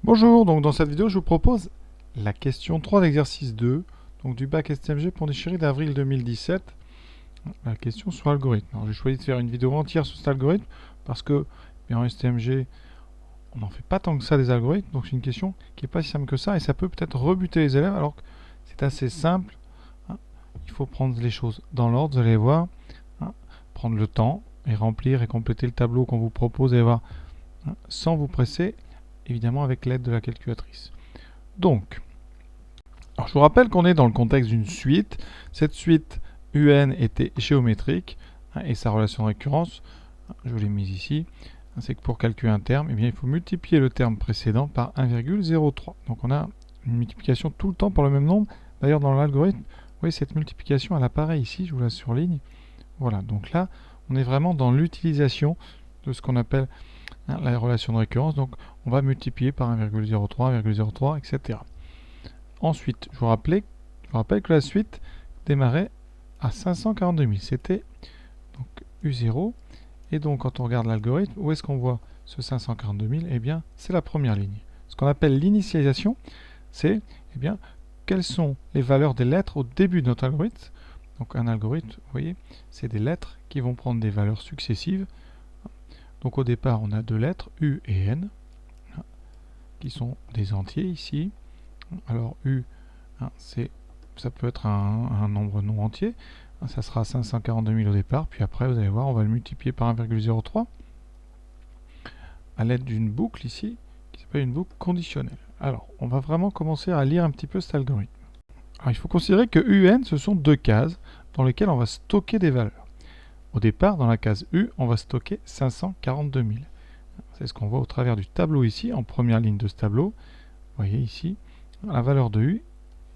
Bonjour, donc dans cette vidéo je vous propose la question 3 d'exercice 2 donc du bac STMG Pondichéry d'avril 2017. La question sur l'algorithme. Alors j'ai choisi de faire une vidéo entière sur cet algorithme parce que en STMG on n'en fait pas tant que ça des algorithmes, donc c'est une question qui n'est pas si simple que ça et ça peut peut-être rebuter les élèves alors que c'est assez simple. Il faut prendre les choses dans l'ordre, vous allez voir, prendre le temps et remplir et compléter le tableau qu'on vous propose, vous allez voir, sans vous presser, évidemment avec l'aide de la calculatrice. Donc, alors je vous rappelle qu'on est dans le contexte d'une suite. Cette suite UN était géométrique et sa relation de récurrence, je vous l'ai mise ici, c'est que pour calculer un terme, eh bien, il faut multiplier le terme précédent par 1,03. Donc on a une multiplication tout le temps par le même nombre. D'ailleurs dans l'algorithme, vous voyez cette multiplication, elle apparaît ici, je vous la surligne. Voilà, donc là, on est vraiment dans l'utilisation de ce qu'on appelle la relation de récurrence. Donc on va multiplier par 1,03, 1,03, etc. Ensuite, je vous rappelle que la suite démarrait à 542 000. C'était donc U0. Et donc, quand on regarde l'algorithme, où est-ce qu'on voit ce 542 000 Eh bien, c'est la première ligne. Ce qu'on appelle l'initialisation, c'est quelles sont les valeurs des lettres au début de notre algorithme. Donc, un algorithme, vous voyez, c'est des lettres qui vont prendre des valeurs successives. Donc, au départ, on a deux lettres, U et N, qui sont des entiers ici. Alors U, ça peut être un nombre non entier, ça sera 542 000 au départ, puis après vous allez voir, on va le multiplier par 1,03 à l'aide d'une boucle ici, qui s'appelle une boucle conditionnelle. Alors, on va vraiment commencer à lire un petit peu cet algorithme. Alors, il faut considérer que U et N, ce sont deux cases dans lesquelles on va stocker des valeurs. Au départ, dans la case U, on va stocker 542 000. C'est ce qu'on voit au travers du tableau ici, en première ligne de ce tableau. Vous voyez ici, la valeur de U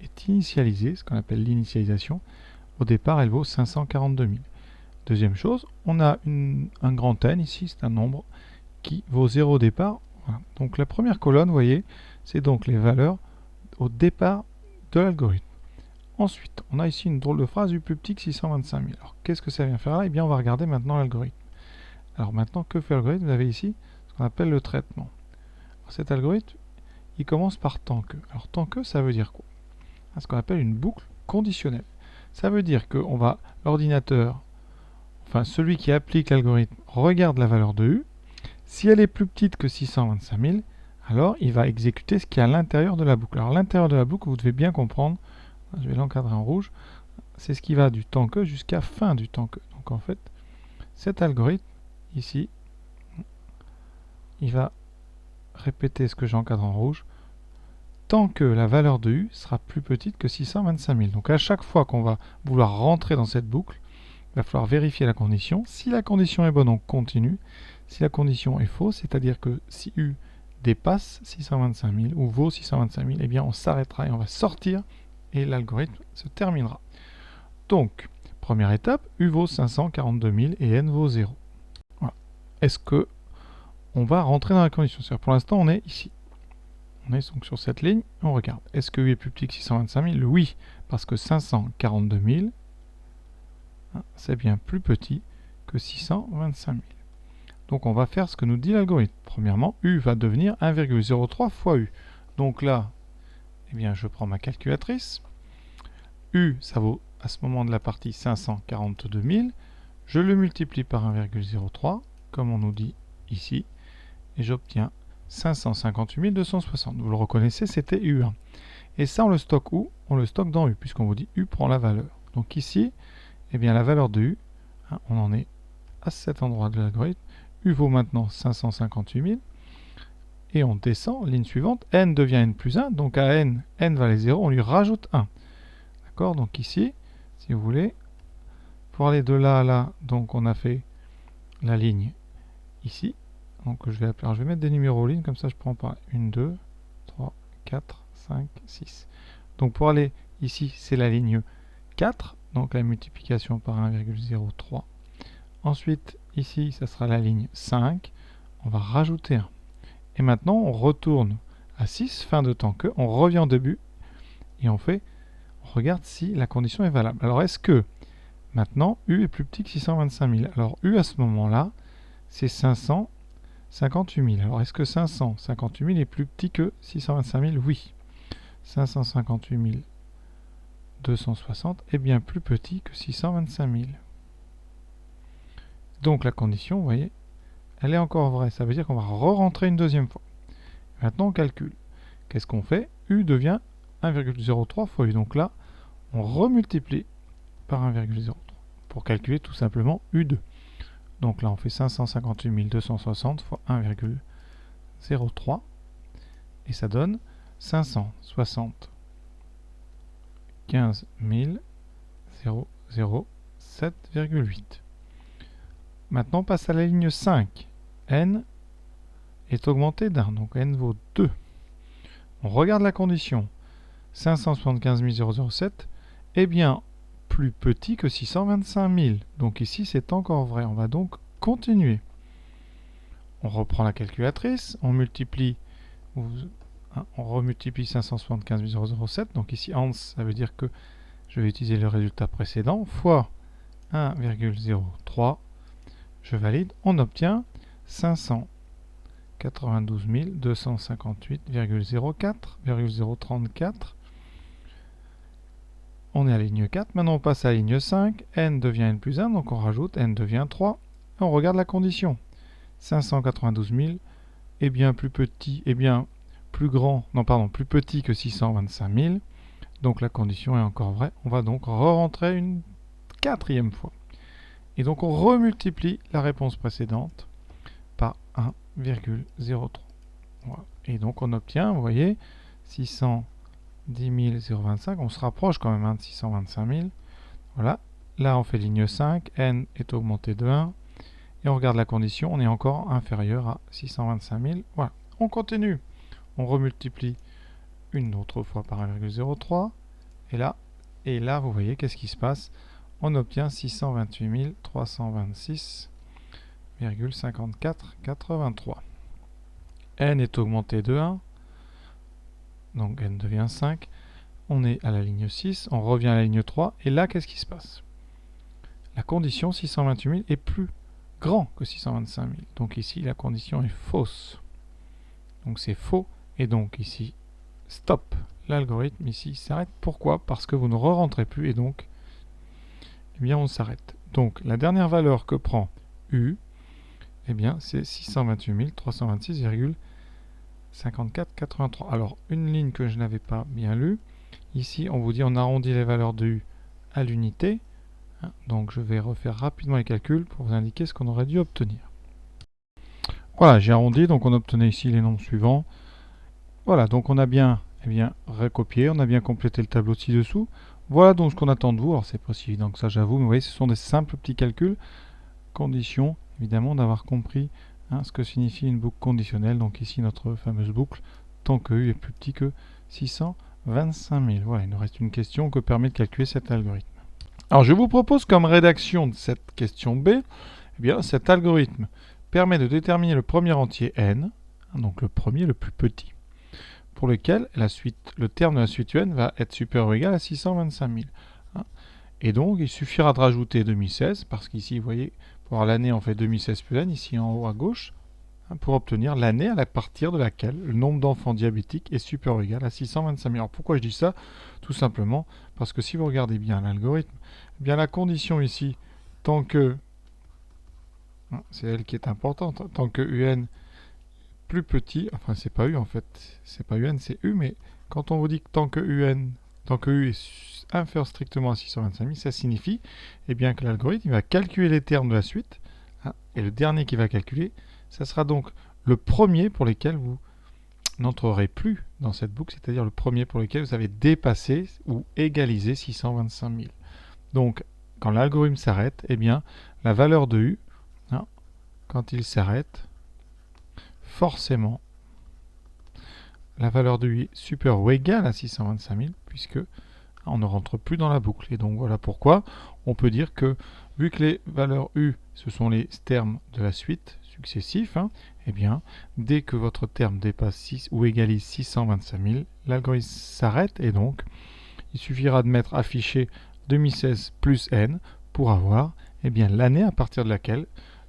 est initialisée, ce qu'on appelle l'initialisation. Au départ, elle vaut 542 000. Deuxième chose, on a un grand N ici, c'est un nombre qui vaut 0 au départ. Voilà. Donc la première colonne, vous voyez, c'est donc les valeurs au départ de l'algorithme. Ensuite, on a ici une drôle de phrase, U plus petit que 625 000. Alors qu'est-ce que ça vient faire là Eh bien, on va regarder maintenant l'algorithme. Alors maintenant, que fait l'algorithme Vous avez ici ce qu'on appelle le traitement. Alors, cet algorithme, il commence par tant que. Alors tant que, ça veut dire quoi Ce qu'on appelle une boucle conditionnelle. Ça veut dire que l'ordinateur, enfin celui qui applique l'algorithme, regarde la valeur de U. Si elle est plus petite que 625 000, alors il va exécuter ce qui est à l'intérieur de la boucle. Alors l'intérieur de la boucle, vous devez bien comprendre, je vais l'encadrer en rouge, c'est ce qui va du tant que jusqu'à fin du tant que. Donc en fait, cet algorithme, ici, il va répéter ce que j'encadre en rouge, tant que la valeur de U sera plus petite que 625 000. Donc à chaque fois qu'on va vouloir rentrer dans cette boucle, il va falloir vérifier la condition. Si la condition est bonne, on continue. Si la condition est fausse, c'est-à-dire que si U dépasse 625 000 ou vaut 625 000, eh bien on s'arrêtera et on va sortir et l'algorithme se terminera. Donc, première étape, U vaut 542 000 et N vaut 0. Voilà. Est-ce que on va rentrer dans la condition C'est-à-dire pour l'instant, on est ici. On est donc sur cette ligne, on regarde. Est-ce que U est plus petit que 625 000 Oui, parce que 542 000, c'est bien plus petit que 625 000. Donc on va faire ce que nous dit l'algorithme. Premièrement, U va devenir 1,03 fois U. Donc là, eh bien, je prends ma calculatrice. U, ça vaut à ce moment de la partie 542 000. Je le multiplie par 1,03, comme on nous dit ici, et j'obtiens 558 260. Vous le reconnaissez, c'était U1. Et ça, on le stocke où On le stocke dans U, puisqu'on vous dit U prend la valeur. Donc ici, eh bien, la valeur de U, on en est à cet endroit de l'algorithme. U vaut maintenant 558 000. Et on descend, ligne suivante, N devient N plus 1. Donc à N, N valait 0, on lui rajoute 1. D'accord Donc ici, si vous voulez, pour aller de là à là, donc on a fait la ligne ici. Donc je vais mettre des numéros lignes, comme ça je prends par 1, 2, 3, 4, 5, 6. Donc pour aller ici, c'est la ligne 4, donc la multiplication par 1,03. Ensuite, ici, ça sera la ligne 5. On va rajouter 1. Et maintenant, on retourne à 6, fin de temps que. On revient au début et on regarde si la condition est valable. Alors, est-ce que maintenant, U est plus petit que 625 000 Alors, U à ce moment-là, c'est 500. 58 000. Alors, est-ce que 558 000 est plus petit que 625 000? Oui. 558 260 est bien plus petit que 625 000. Donc, la condition, vous voyez, elle est encore vraie. Ça veut dire qu'on va re-rentrer une deuxième fois. Maintenant, on calcule. Qu'est-ce qu'on fait? U devient 1,03 fois U. Donc là, on remultiplie par 1,03 pour calculer tout simplement U2. Donc là, on fait 558 260 fois 1,03 et ça donne 575 007,8. Maintenant, on passe à la ligne 5. N est augmenté d'1, donc N vaut 2. On regarde la condition. 575 007 est bien plus petit que 625 000. Donc ici, c'est encore vrai. On va donc continuer. On reprend la calculatrice. On multiplie. On remultiplie 575 007. Donc ici, ANS, ça veut dire que je vais utiliser le résultat précédent fois 1,03. Je valide. On obtient 592 258,04,034. On est à la ligne 4. Maintenant, on passe à la ligne 5. N devient N plus 1, donc on rajoute. N devient 3. Et on regarde la condition. 592 000 est bien plus petit, est bien plus grand, non pardon, plus petit que 625 000. Donc la condition est encore vraie. On va donc re-rentrer une quatrième fois. Et donc on remultiplie la réponse précédente par 1,03. Voilà. Et donc on obtient, vous voyez, 610 025. On se rapproche quand même de 625 000. Voilà. Là on fait ligne 5. N est augmenté de 1. Et on regarde la condition. On est encore inférieur à 625 000. Voilà. On continue. On remultiplie une autre fois par 1,03. Et là, vous voyez, qu'est-ce qui se passe? On obtient 628 326,5483. N est augmenté de 1. Donc N devient 5. On est à la ligne 6. On revient à la ligne 3. Et là, qu'est-ce qui se passe? La condition 628 000 est plus grand que 625 000. Donc ici, la condition est fausse. Donc c'est faux. Et donc ici, stop. L'algorithme ici s'arrête. Pourquoi? Parce que vous ne re-rentrez plus et donc, eh bien, on s'arrête. Donc la dernière valeur que prend U, eh bien, c'est 628 326,5483. Alors, une ligne que je n'avais pas bien lue. Ici, on vous dit on arrondit les valeurs de U à l'unité. Donc, je vais refaire rapidement les calculs pour vous indiquer ce qu'on aurait dû obtenir. Voilà, j'ai arrondi. Donc, on obtenait ici les nombres suivants. Voilà, donc on a bien, recopié, on a bien complété le tableau ci-dessous. Voilà donc ce qu'on attend de vous. Alors c'est pas si évident que ça, j'avoue, mais vous voyez, ce sont des simples petits calculs. Condition, évidemment, d'avoir compris ce que signifie une boucle conditionnelle. Donc ici, notre fameuse boucle, tant que U est plus petit que 625 000. Voilà, il nous reste une question que permet de calculer cet algorithme. Alors je vous propose comme rédaction de cette question B, eh bien, cet algorithme permet de déterminer le premier entier n, donc le premier, le plus petit, pour lequel le terme de la suite UN va être supérieur ou égal à 625 000. Et donc, il suffira de rajouter 2016, parce qu'ici, vous voyez, pour avoir l'année, on fait 2016 plus n, ici en haut à gauche, pour obtenir l'année à partir de laquelle le nombre d'enfants diabétiques est supérieur ou égal à 625 000. Alors, pourquoi je dis ça? Tout simplement parce que si vous regardez bien l'algorithme, eh bien la condition ici, tant que, c'est elle qui est importante, tant que UN plus petit, enfin c'est pas U en fait, c'est pas UN, c'est U, mais quand on vous dit que tant que U est inférieur strictement à 625 000, ça signifie eh bien, que l'algorithme va calculer les termes de la suite, et le dernier qu'il va calculer, ça sera donc le premier pour lequel vous n'entrerez plus dans cette boucle, c'est-à-dire le premier pour lequel vous avez dépassé ou égalisé 625 000. Donc, quand l'algorithme s'arrête, eh bien, la valeur de U, quand il s'arrête, forcément, la valeur de U est supérieure ou égale à 625 000, puisque on ne rentre plus dans la boucle. Et donc voilà pourquoi on peut dire que, vu que les valeurs U, ce sont les termes de la suite successifs, eh bien, dès que votre terme dépasse 6 ou égalise 625 000, l'algorithme s'arrête et donc, il suffira de mettre affiché 2016 plus n pour avoir eh bien, l'année à partir de laquelle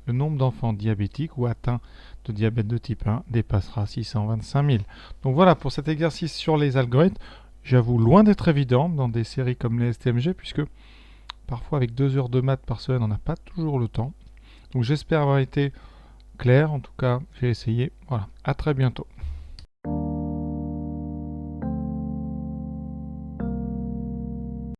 le nombre d'enfants diabétiques ou atteints de diabète de type 1 dépassera 625 000. Donc voilà pour cet exercice sur les algorithmes. J'avoue, loin d'être évident dans des séries comme les STMG, puisque parfois avec 2 heures de maths par semaine, on n'a pas toujours le temps. Donc j'espère avoir été clair. En tout cas, j'ai essayé. Voilà, à très bientôt.